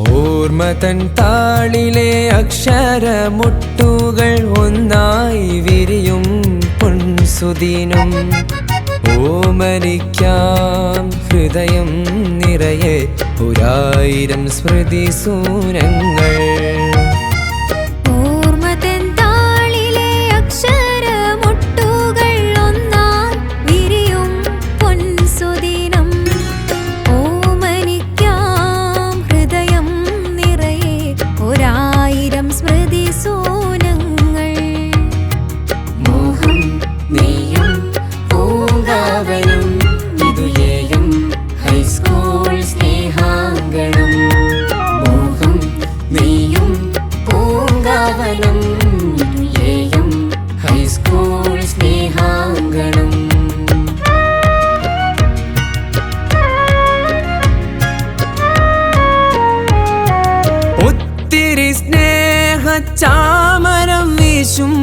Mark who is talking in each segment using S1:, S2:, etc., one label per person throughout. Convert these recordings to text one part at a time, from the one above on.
S1: ഓർമ്മതൻ താളിലെ അക്ഷരമുട്ടുകൾ ഒന്നായി വിരിയും പൊൻസുദിനം. ഓമനിക്കാം ഹൃദയം നിറയെ ഒരായിരം സ്മൃതിസൂനങ്ങൾ. ഒത്തിരി സ്നേഹചാമരം വീശും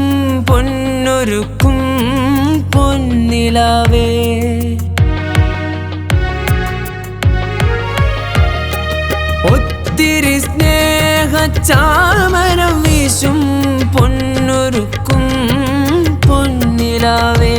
S1: പൊന്നൊരുക്കും പൊന്നിലാവേ. ഒത്തിരി സ്നേഹചാമരം വീശും പൊന്നൊരുക്കും പൊന്നിലാവേ.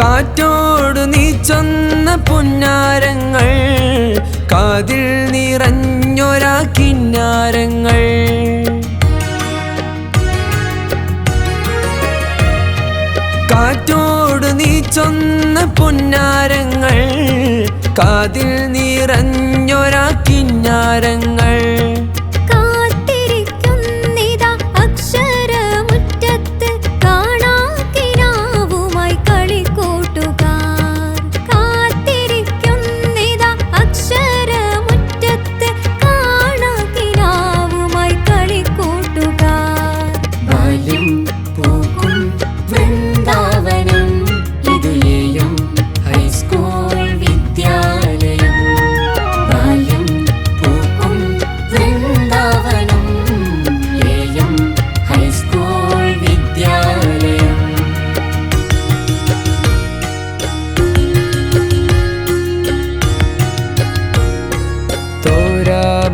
S1: കാറ്റോടു നീ ചൊന്ന പുന്നാരങ്ങൾ, കാതിൽ നിറഞ്ഞൊരാ കിന്നാരങ്ങൾ. കാറ്റോടു നീ ചൊന്ന പുന്നാരങ്ങൾ, കാതിൽ നിറഞ്ഞൊരാ കിന്നാരങ്ങൾ.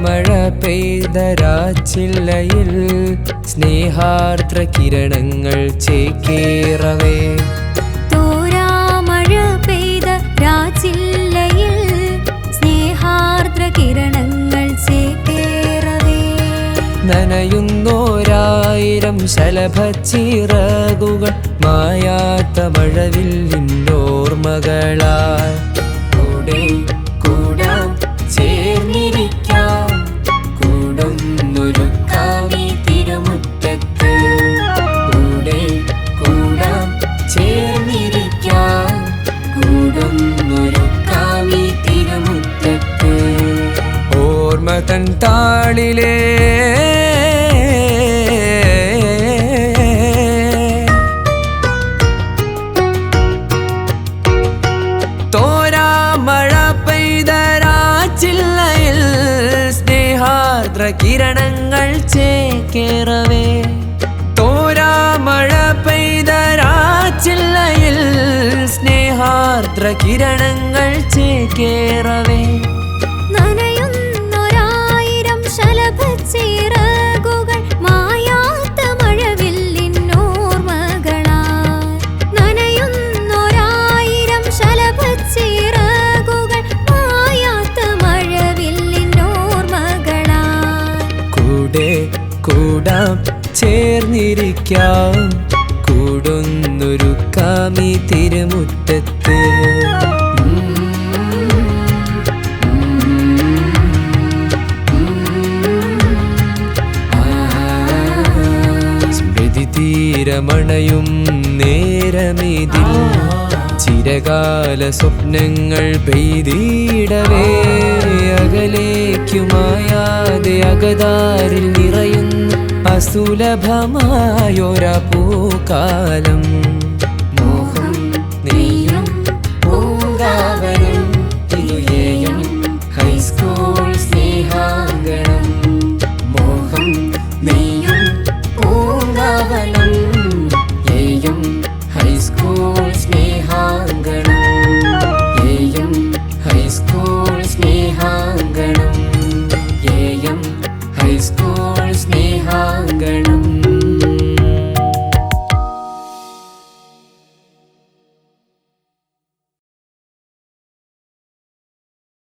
S1: മഴ പെയ്തരാച്ചില്ലയിൽ സ്നേഹാർദ്ര കിരണങ്ങൾ ചേക്കേറവേ.
S2: തോരാമഴ പെയ്ത രാച്ചില്ലയിൽ സ്നേഹാർദ്ര കിരണങ്ങൾ ചേക്കേറവേ.
S1: നനയുന്നോരായിരം ശലഭച്ചിറകുകൾ മായാത്ത മഴവില്ലിന്നോർമകളാൽ. കൂടെ കൂടാം ചേർന്നിരിക്കാം, കൂടുന്നൊരുക്കാമി തിരുമുറ്റത്ത്. കൂടെ കൂടാം ചേർന്നിരിക്കാം, കൂടുന്നൊരുക്കാമി തിരുമുറ്റത്ത്. ഓർമ്മതൻ താളിലേ കിരണങ്ങൾ ചേക്കേറവേ. തോരാമഴ പെയ്തരാച്ചില്ലയിൽ സ്നേഹാർദ്ര കിരണങ്ങൾ ചേക്കേറവേ.
S2: നനയുന്നൊരായിരം ശലഭച്ചിറകുകൾ മായാത്ത മഴവില്ലിന്നോർമകളാൽ. നനയുന്നൊരായിരം ശലഭച്ചിറകുകൾ മായാത്ത മഴവില്ലിന്നോർമകളാൽ.
S1: കൂടെ കൂടാം ചേർന്നിരിക്കാം, കൂടുന്നൊരുക്കാമി തിരുമുറ്റത്ത്. ദിനമണയും നേരമിതിൽ ചിരകാല സ്വപ്നങ്ങൾ പെയ്തിടവേ അകലേക്കുമായാതെ അകതാരിൽ നിറയുന്ന അസുലഭമായൊര പൂക്കാലം